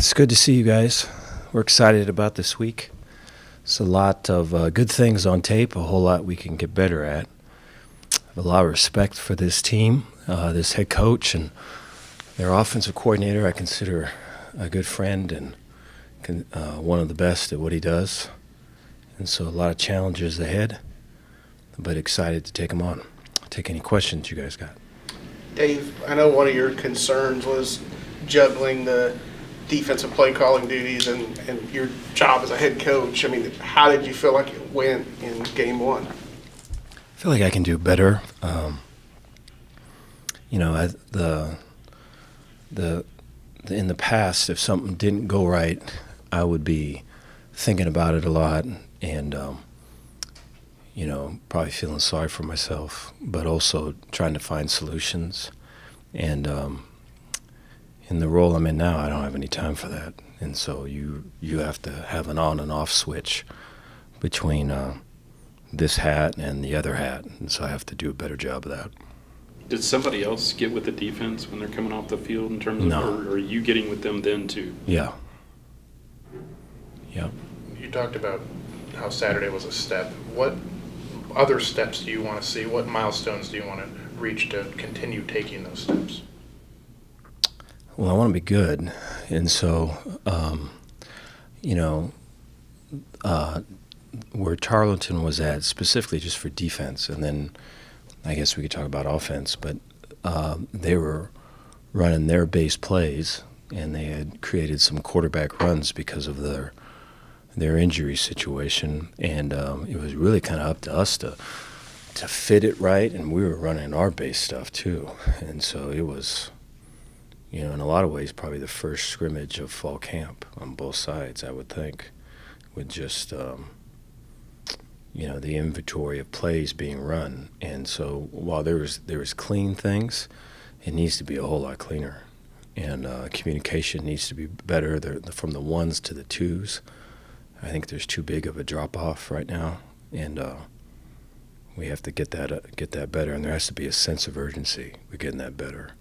It's good to see you guys. We're excited about this week. It's a lot of good things on tape, a whole lot we can get better at. I have a lot of respect for this team, this head coach, and their offensive coordinator. I consider a good friend and one of the best at what he does. And so a lot of challenges ahead, but excited to take them on. Take any questions you guys got. Dave, I know one of your concerns was juggling the defensive play calling duties and your job as a head coach. I mean, how did you feel like it went in game one? I feel like I can do better. In the past, if something didn't go right, I would be thinking about it a lot and, probably feeling sorry for myself, but also trying to find solutions. And in the role I'm in now, I don't have any time for that. And so you have to have an on and off switch between this hat and the other hat. And so I have to do a better job of that. Did somebody else get with the defense when they're coming off the field in terms of, No. or are you getting with them then too? Yeah. Yeah. You talked about how Saturday was a step. What other steps do you want to see? What milestones do you want to reach to continue taking those steps? Well, I want to be good. And so, where Tarleton was at, specifically just for defense, and then I guess we could talk about offense, but they were running their base plays, and they had created some quarterback runs because of their injury situation, and it was really kind of up to us to fit it right, and we were running our base stuff too. And so it was, in a lot of ways, probably the first scrimmage of fall camp on both sides, I would think, with just the inventory of plays being run. And so while there was clean things, it needs to be a whole lot cleaner, and communication needs to be better. From the ones to the twos, I think there's too big of a drop off right now, and we have to get that better. And there has to be a sense of urgency with getting that better.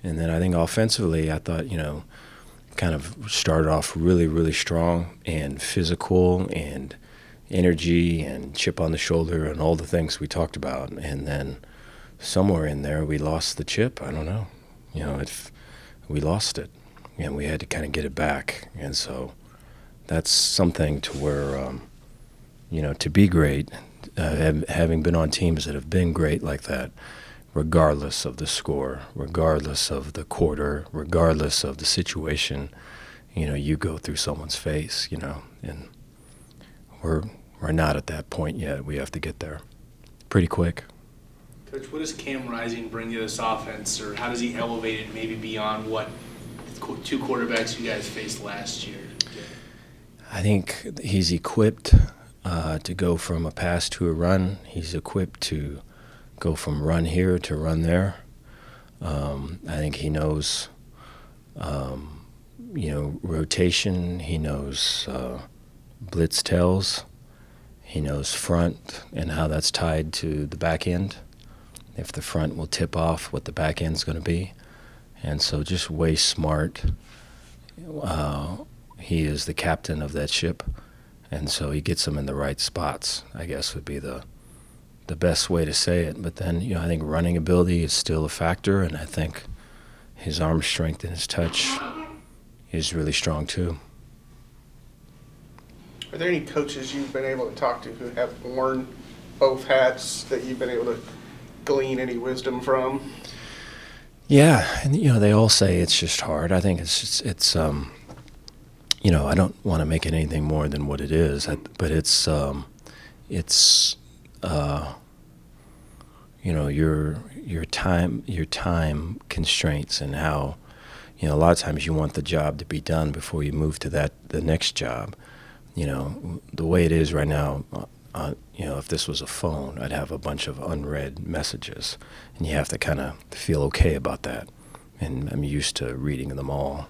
And then I think offensively, I thought kind of started off really, really strong and physical and energy and chip on the shoulder and all the things we talked about. And then somewhere in there, we lost the chip. I don't know. We lost it, and we had to kind of get it back. And so that's something to where, to be great, having been on teams that have been great like that, regardless of the score, regardless of the quarter, regardless of the situation, you go through someone's face, and we're not at that point yet. We have to get there pretty quick. Coach, what does Cam Rising bring to this offense, or how does he elevate it maybe beyond what two quarterbacks you guys faced last year did? I think he's equipped to go from a pass to a run. He's equipped to go from run here to run there. I think he knows, rotation. He knows blitz tells. He knows front and how that's tied to the back end. If the front will tip off what the back end's going to be. And so just way smart. He is the captain of that ship. And so he gets them in the right spots, I guess would be the best way to say it. But then, I think running ability is still a factor, and I think his arm strength and his touch is really strong too. Are there any coaches you've been able to talk to who have worn both hats that you've been able to glean any wisdom from? Yeah, and they all say it's just hard. I think it's I don't want to make it anything more than what it is, but it's your time constraints, and how a lot of times you want the job to be done before you move to the next job. The way it is right now, if this was a phone, I'd have a bunch of unread messages, and you have to kind of feel okay about that. And I'm used to reading them all,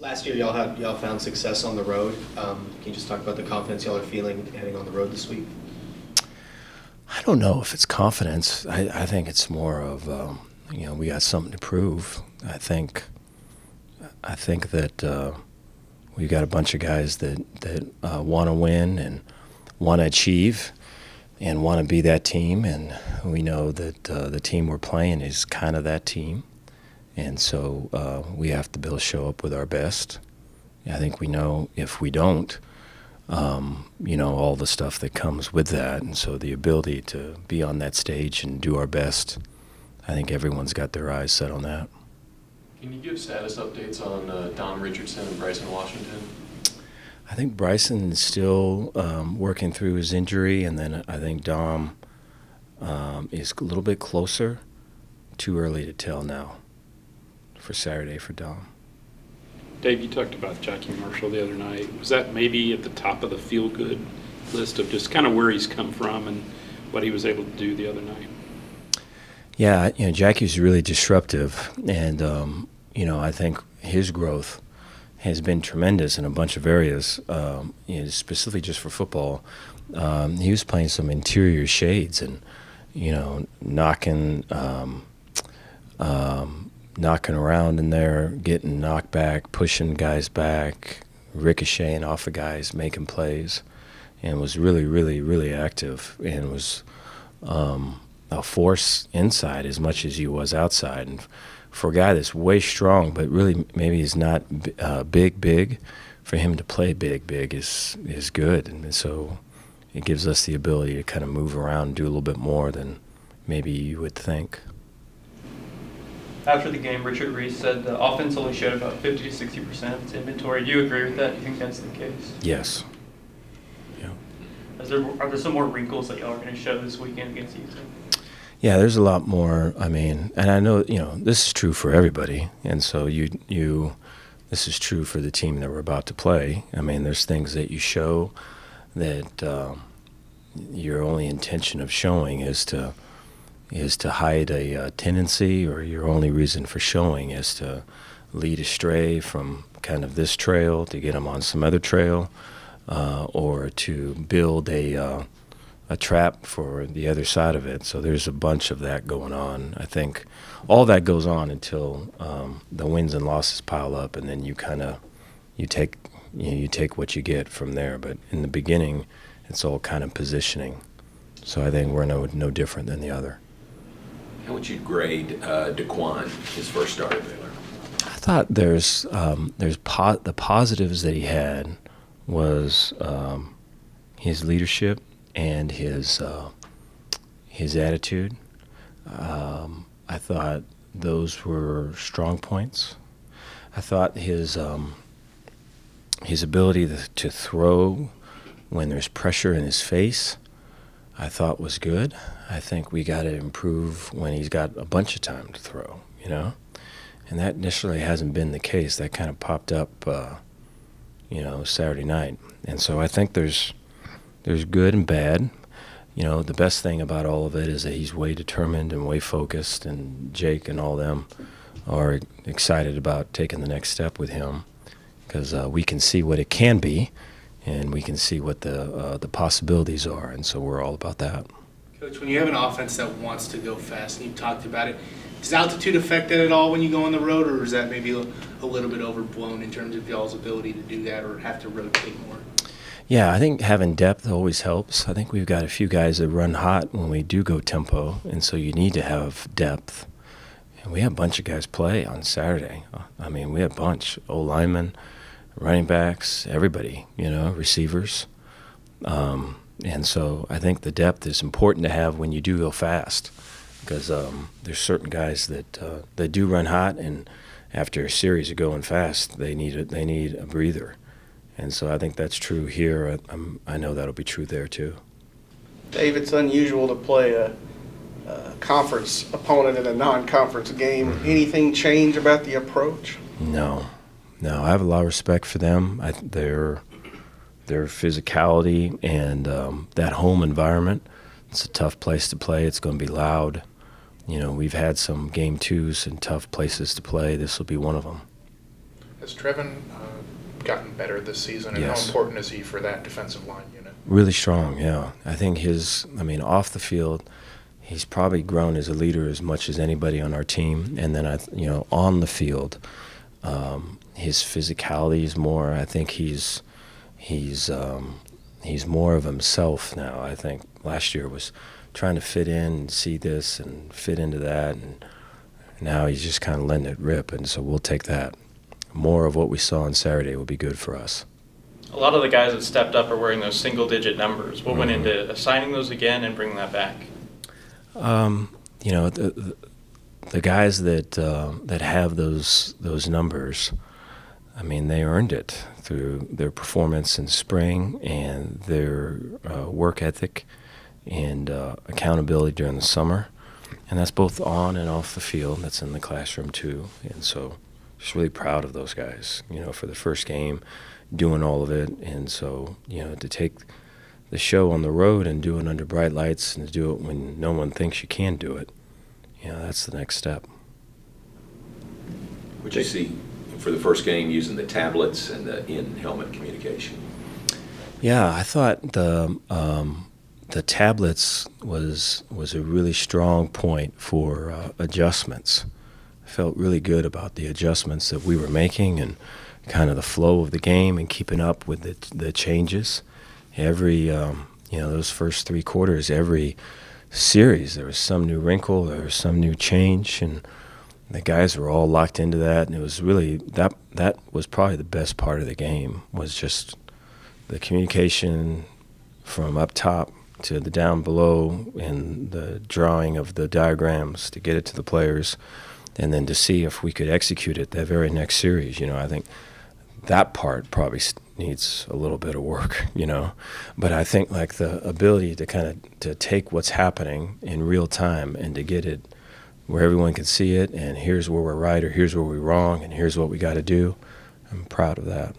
Last year, y'all found success on the road. Can you just talk about the confidence y'all are feeling heading on the road this week? I don't know if it's confidence. I think it's more of, we got something to prove. I think I think that we've got a bunch of guys that want to win and want to achieve and want to be that team, and we know that the team we're playing is kind of that team, and so we have to be able to show up with our best. I think we know if we don't, all the stuff that comes with that, and so the ability to be on that stage and do our best, I think everyone's got their eyes set on that. Can you give status updates on Dom Richardson and Bryson Washington? I think Bryson is still working through his injury, and then I think Dom is a little bit closer. Too early to tell now for Saturday for Dom. Dave, you talked about Jackie Marshall the other night. Was that maybe at the top of the feel-good list of just kind of where he's come from and what he was able to do the other night? Yeah, Jackie's really disruptive, and I think his growth has been tremendous in a bunch of areas, specifically just for football. He was playing some interior shades and, knocking around in there, getting knocked back, pushing guys back, ricocheting off of guys, making plays, and was really, really, really active and was a force inside as much as he was outside. And for a guy that's way strong, but really maybe he's not big, for him to play big is good. And so it gives us the ability to kind of move around and do a little bit more than maybe you would think. After the game, Richard Reese said the offense only showed about 50 to 60% of its inventory. Do you agree with that? Do you think that's the case? Yes. Yeah. Are there some more wrinkles that y'all are going to show this weekend against Houston? Yeah, there's a lot more. I mean, and I know, this is true for everybody. And so this is true for the team that we're about to play. I mean, there's things that you show that your only intention of showing is to hide a tendency, or your only reason for showing is to lead astray from kind of this trail to get them on some other trail, or to build a trap for the other side of it. So there's a bunch of that going on. I think all that goes on until the wins and losses pile up, and then you take what you get from there. But in the beginning, it's all kind of positioning. So I think we're no different than the other. How would you grade Dquan, his first start at Baylor? I thought the positives that he had was his leadership and his attitude. I thought those were strong points. I thought his ability to throw when there's pressure in his face, I thought was good. I think we got to improve when he's got a bunch of time to throw, and that initially hasn't been the case. That kind of popped up, Saturday night, and so I think there's good and bad. The best thing about all of it is that he's way determined and way focused, and Jake and all them are excited about taking the next step with him, because we can see what it can be, and we can see what the possibilities are, and so we're all about that. Coach, when you have an offense that wants to go fast, and you've talked about it, does altitude affect that at all when you go on the road, or is that maybe a little bit overblown in terms of y'all's ability to do that or have to rotate more? Yeah, I think having depth always helps. I think we've got a few guys that run hot when we do go tempo, and so you need to have depth. And we have a bunch of guys play on Saturday. I mean, we have a bunch, O-linemen, running backs, everybody, receivers. And so I think the depth is important to have when you do go fast, because there's certain guys that do run hot, and after a series of going fast, they need a breather. And so I think that's true here. I know that'll be true there too. Dave, it's unusual to play a conference opponent in a non-conference game. Mm-hmm. Anything change about the approach? No. I have a lot of respect for them. Their physicality and that home environment. It's a tough place to play. It's going to be loud. We've had some game twos and tough places to play. This will be one of them. Has Trevon gotten better this season, and Yes. how important is he for that defensive line unit? Really strong, yeah. I think off the field, he's probably grown as a leader as much as anybody on our team. And then, on the field, his physicality is more. I think he's more of himself now. I think last year was trying to fit in and see this and fit into that, and now he's just kind of letting it rip, and so we'll take that. More of what we saw on Saturday will be good for us. A lot of the guys that stepped up are wearing those single-digit numbers. What went into assigning those again and bringing that back? You know, the guys that have those numbers, I mean, they earned it through their performance in spring and their work ethic and accountability during the summer. And that's both on and off the field. That's in the classroom, too. And so just really proud of those guys, you know, for the first game, doing all of it. And so, you know, to take the show on the road and do it under bright lights and to do it when no one thinks you can do it, you know, that's the next step. Would you see for the first game using the tablets and the in-helmet communication? Yeah, I thought the tablets was a really strong point for adjustments. I felt really good about the adjustments that we were making and kind of the flow of the game and keeping up with the changes. Every those first 3 quarters, every series, there was some new wrinkle, there was some new change, and the guys were all locked into that. And it was really that was probably the best part of the game, was just the communication from up top to the down below and the drawing of the diagrams to get it to the players, and then to see if we could execute it that very next series. You know, I think that part probably needs a little bit of work, you know. But I think like the ability to kind of to take what's happening in real time and to get it where everyone can see it, and here's where we're right or here's where we're wrong and here's what we got to do. I'm proud of that.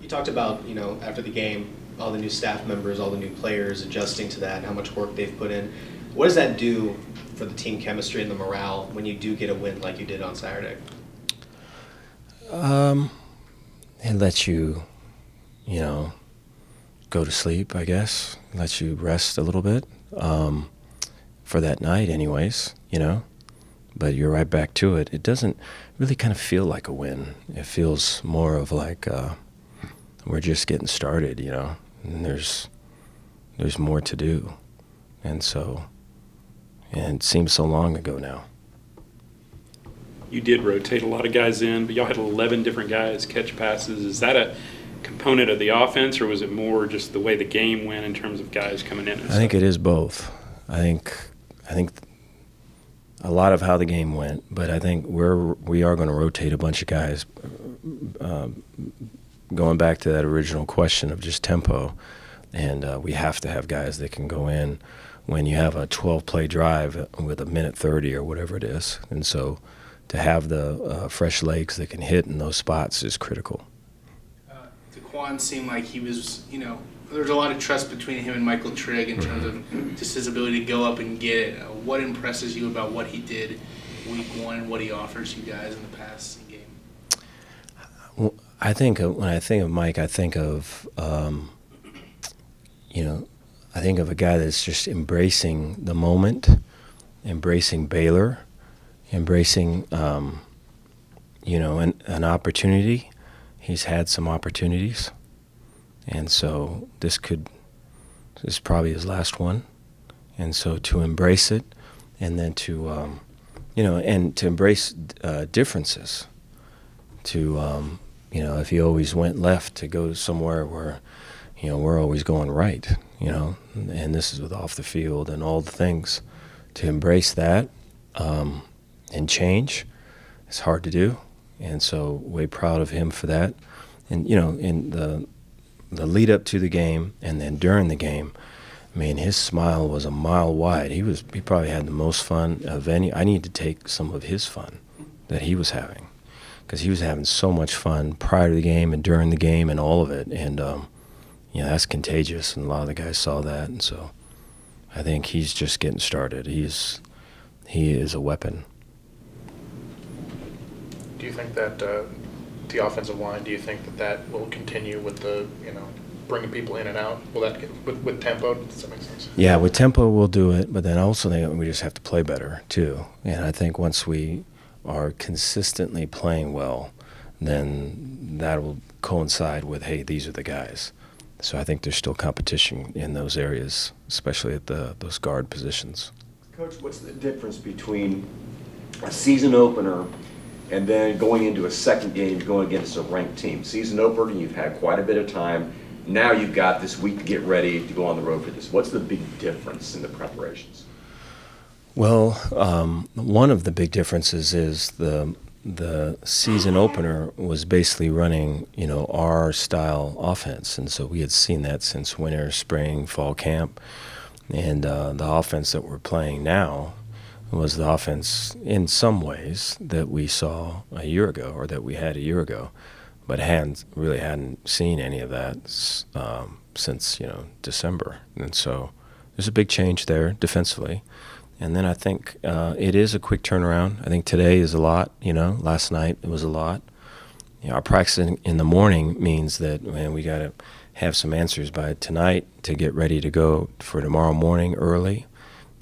You talked about, you know, after the game, all the new staff members, all the new players adjusting to that, how much work they've put in. What does that do for the team chemistry and the morale when you do get a win like you did on Saturday? It lets you, you know, go to sleep, I guess. It lets you rest a little bit for that night anyways, you know. But you're right back to it. It doesn't really kind of feel like a win. It feels more of like we're just getting started, you know, and there's more to do. And it seems so long ago now. You did rotate a lot of guys in, but y'all had 11 different guys catch passes. Is that a component of the offense, or was it more just the way the game went in terms of guys coming in? I think it is both. I think a lot of how the game went, but I think we are going to rotate a bunch of guys. Going back to that original question of just tempo, and we have to have guys that can go in when you have a 12-play drive with a minute 30 or whatever it is. And so to have the fresh legs that can hit in those spots is critical. Dquan seemed like he was, you know, there's a lot of trust between him and Michael Trigg in terms of just his ability to go up and get it. What impresses you about what he did week 1 and what he offers you guys in the passing game? Well, I think when I think of Mike, I think of, I think of a guy that's just embracing the moment, embracing Baylor, embracing, an opportunity. He's had some opportunities, and so this is probably his last one. And so to embrace it, and then to, and to embrace differences, to, if he always went left, to go somewhere where, we're always going right, and this is with off the field and all the things. To embrace that and change, it's hard to do, and so way proud of him for that. And, in the lead up to the game and then during the game, I mean, his smile was a mile wide. He probably had the most fun of any. I need to take some of his fun that he was having, because he was having so much fun prior to the game and during the game and all of it. And, that's contagious, and a lot of the guys saw that. And so I think he's just getting started. He is a weapon. Do you think that the offensive line, do you think that will continue with the, bringing people in and out? Will that get, with tempo? Does that make sense? Yeah, with tempo we'll do it, but then also we just have to play better too. And I think once we are consistently playing well, then that will coincide with, hey, these are the guys. So I think there's still competition in those areas, especially at those guard positions. Coach, what's the difference between a season opener and then going into a second game going against a ranked team? Season opener, you've had quite a bit of time. Now you've got this week to get ready to go on the road for this. What's the big difference in the preparations? Well, one of the big differences is the season opener was basically running, our style offense, and so we had seen that since winter, spring, fall camp, and the offense that we're playing now was the offense in some ways that we saw a year ago, or that we had a year ago, but hadn't seen any of that since December, and so there's a big change there defensively. And then I think it is a quick turnaround. I think today is a lot. Last night it was a lot. Our practice in the morning means that, man, we got to have some answers by tonight to get ready to go for tomorrow morning early,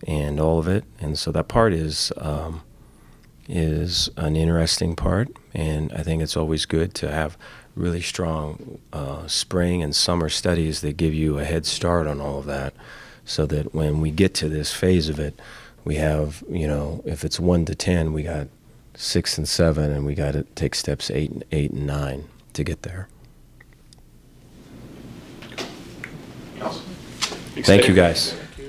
and all of it. And so that part is an interesting part. And I think it's always good to have really strong spring and summer studies that give you a head start on all of that, so that when we get to this phase of it, we have, if it's 1 to 10, we got 6 and 7, and we got to take steps 8 and 9 to get there. Thanks, Thank Dave. you, guys.